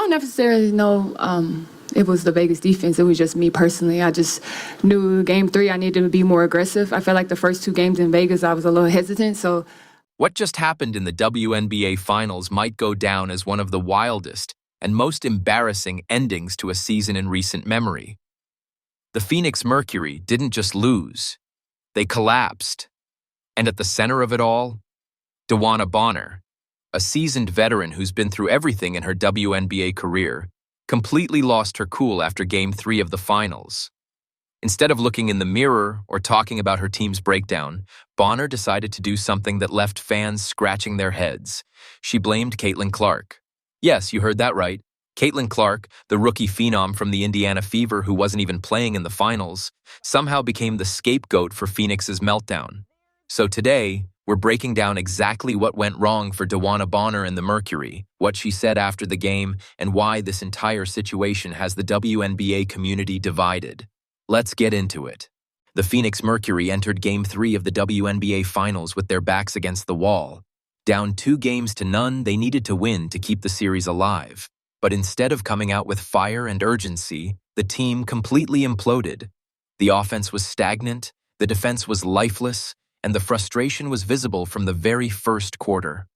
don't necessarily know it was the Vegas defense. It was just me personally. I just knew game 3 I needed to be more aggressive. I felt like the first 2 games in Vegas I was a little hesitant. So what just happened in the WNBA Finals might go down as one of the wildest and most embarrassing endings to a season in recent memory. The Phoenix Mercury didn't just lose, they collapsed. And at the center of it all, DeWanna Bonner, a seasoned veteran who's been through everything in her WNBA career, completely lost her cool after Game 3 of the Finals. Instead of looking in the mirror or talking about her team's breakdown, Bonner decided to do something that left fans scratching their heads. She blamed Caitlin Clark. Yes, you heard that right. Caitlin Clark, the rookie phenom from the Indiana Fever who wasn't even playing in the finals, somehow became the scapegoat for Phoenix's meltdown. So today, we're breaking down exactly what went wrong for DeWanna Bonner and the Mercury, what she said after the game, and why this entire situation has the WNBA community divided. Let's get into it. The Phoenix Mercury entered Game 3 of the WNBA Finals with their backs against the wall. Down 2-0, they needed to win to keep the series alive. But instead of coming out with fire and urgency, the team completely imploded. The offense was stagnant, the defense was lifeless, and the frustration was visible from the very first quarter.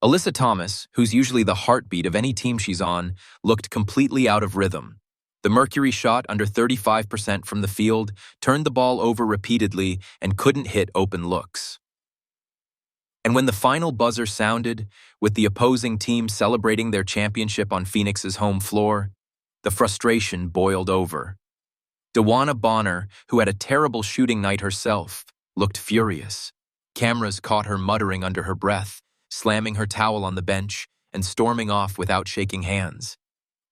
Alyssa Thomas, who's usually the heartbeat of any team she's on, looked completely out of rhythm. The Mercury shot under 35% from the field, turned the ball over repeatedly, and couldn't hit open looks. And when the final buzzer sounded, with the opposing team celebrating their championship on Phoenix's home floor, the frustration boiled over. DeWanna Bonner, who had a terrible shooting night herself, looked furious. Cameras caught her muttering under her breath, slamming her towel on the bench, and storming off without shaking hands.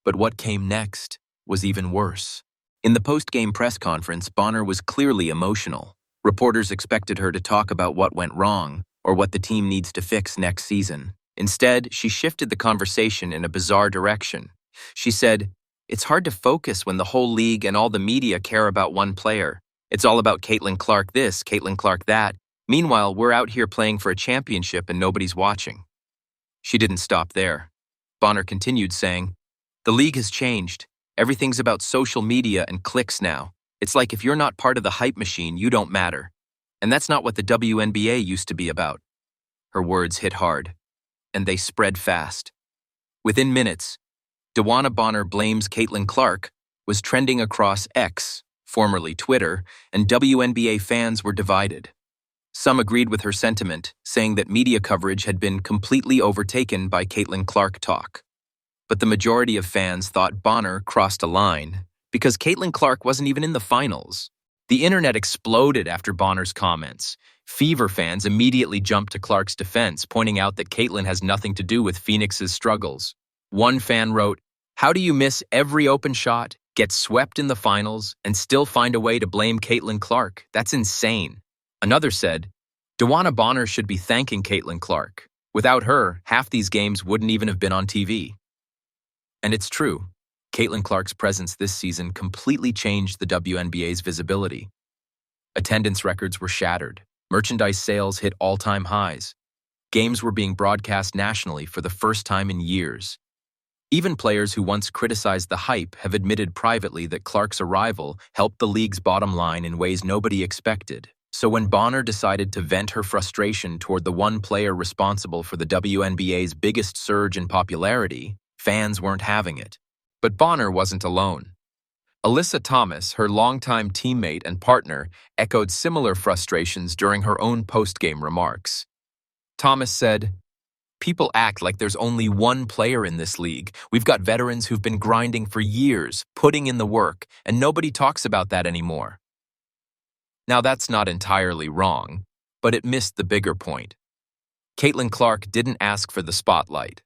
But what came next was even worse. In the post-game press conference, Bonner was clearly emotional. Reporters expected her to talk about what went wrong or what the team needs to fix next season. Instead, she shifted the conversation in a bizarre direction. She said, "It's hard to focus when the whole league and all the media care about one player. It's all about Caitlin Clark this, Caitlin Clark that. Meanwhile, we're out here playing for a championship and nobody's watching." She didn't stop there. Bonner continued saying, "The league has changed. Everything's about social media and clicks now. It's like if you're not part of the hype machine, you don't matter. And that's not what the WNBA used to be about." Her words hit hard, and they spread fast. Within minutes, DeWanna Bonner blames Caitlin Clark was trending across X, formerly Twitter, and WNBA fans were divided. Some agreed with her sentiment, saying that media coverage had been completely overtaken by Caitlin Clark talk. But the majority of fans thought Bonner crossed a line because Caitlin Clark wasn't even in the finals. The internet exploded after Bonner's comments. Fever fans immediately jumped to Clark's defense, pointing out that Caitlin has nothing to do with Phoenix's struggles. One fan wrote, "How do you miss every open shot, get swept in the finals, and still find a way to blame Caitlin Clark? That's insane." Another said, "DeWanna Bonner should be thanking Caitlin Clark. Without her, half these games wouldn't even have been on TV." And it's true. Caitlin Clark's presence this season completely changed the WNBA's visibility. Attendance records were shattered. Merchandise sales hit all-time highs. Games were being broadcast nationally for the first time in years. Even players who once criticized the hype have admitted privately that Clark's arrival helped the league's bottom line in ways nobody expected. So when Bonner decided to vent her frustration toward the one player responsible for the WNBA's biggest surge in popularity, fans weren't having it. But Bonner wasn't alone. Alyssa Thomas, her longtime teammate and partner, echoed similar frustrations during her own post-game remarks. Thomas said, "People act like there's only one player in this league. We've got veterans who've been grinding for years, putting in the work, and nobody talks about that anymore." Now that's not entirely wrong, but it missed the bigger point. Caitlin Clark didn't ask for the spotlight.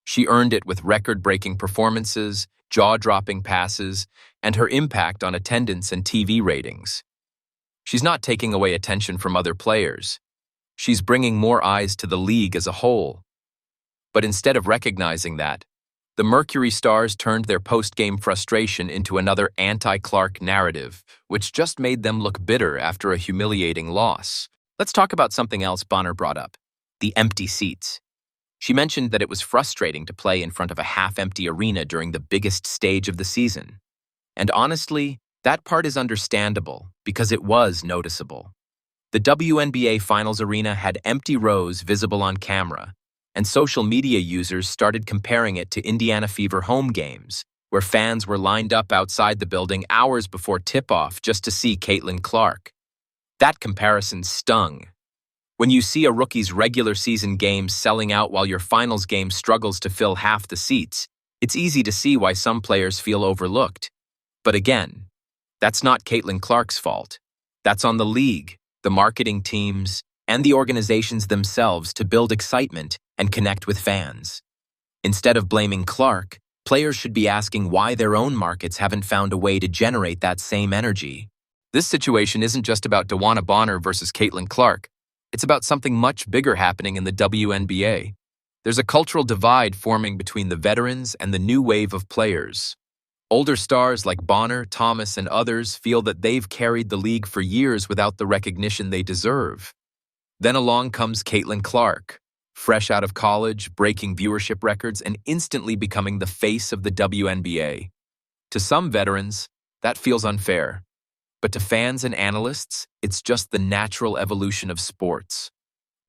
She earned it with record-breaking performances, jaw-dropping passes, and her impact on attendance and TV ratings. She's not taking away attention from other players. She's bringing more eyes to the league as a whole. But instead of recognizing that, the Mercury Stars turned their post-game frustration into another anti-Clark narrative, which just made them look bitter after a humiliating loss. Let's talk about something else Bonner brought up: the empty seats. She mentioned that it was frustrating to play in front of a half-empty arena during the biggest stage of the season. And honestly, that part is understandable because it was noticeable. The WNBA Finals arena had empty rows visible on camera, and social media users started comparing it to Indiana Fever home games, where fans were lined up outside the building hours before tip-off just to see Caitlin Clark. That comparison stung. When you see a rookie's regular season game selling out while your finals game struggles to fill half the seats, it's easy to see why some players feel overlooked. But again, that's not Caitlin Clark's fault. That's on the league, the marketing teams, and the organizations themselves to build excitement and connect with fans. Instead of blaming Clark, players should be asking why their own markets haven't found a way to generate that same energy. This situation isn't just about DeWanna Bonner versus Caitlin Clark. It's about something much bigger happening in the WNBA. There's a cultural divide forming between the veterans and the new wave of players. Older stars like Bonner, Thomas, and others feel that they've carried the league for years without the recognition they deserve. Then along comes Caitlin Clark, fresh out of college, breaking viewership records, and instantly becoming the face of the WNBA. To some veterans, that feels unfair. But to fans and analysts, it's just the natural evolution of sports.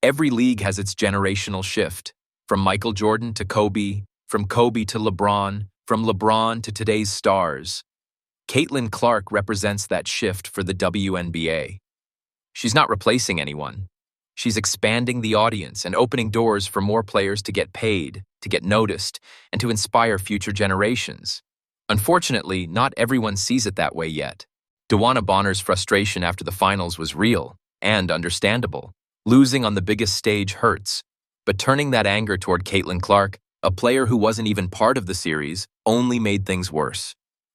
Every league has its generational shift, from Michael Jordan to Kobe, from Kobe to LeBron, from LeBron to today's stars. Caitlin Clark represents that shift for the WNBA. She's not replacing anyone. She's expanding the audience and opening doors for more players to get paid, to get noticed, and to inspire future generations. Unfortunately, not everyone sees it that way yet. DeWanna Bonner's frustration after the finals was real and understandable. Losing on the biggest stage hurts, but turning that anger toward Caitlin Clark, a player who wasn't even part of the series, only made things worse.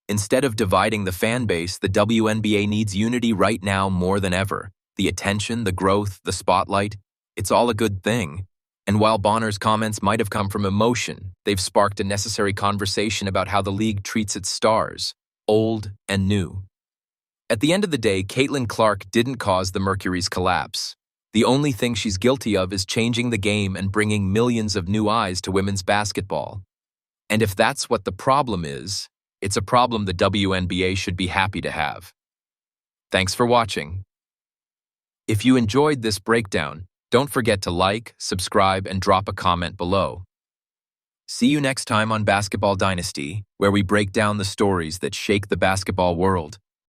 Instead of dividing the fan base, the WNBA needs unity right now more than ever. The attention, the growth, the spotlight, it's all a good thing. And while Bonner's comments might have come from emotion, they've sparked a necessary conversation about how the league treats its stars, old and new. At the end of the day, Caitlin Clark didn't cause the Mercury's collapse. The only thing she's guilty of is changing the game and bringing millions of new eyes to women's basketball. And if that's what the problem is, it's a problem the WNBA should be happy to have. Thanks for watching. If you enjoyed this breakdown, don't forget to like, subscribe, and drop a comment below. See you next time on Basketball Dynasty, where we break down the stories that shake the basketball world.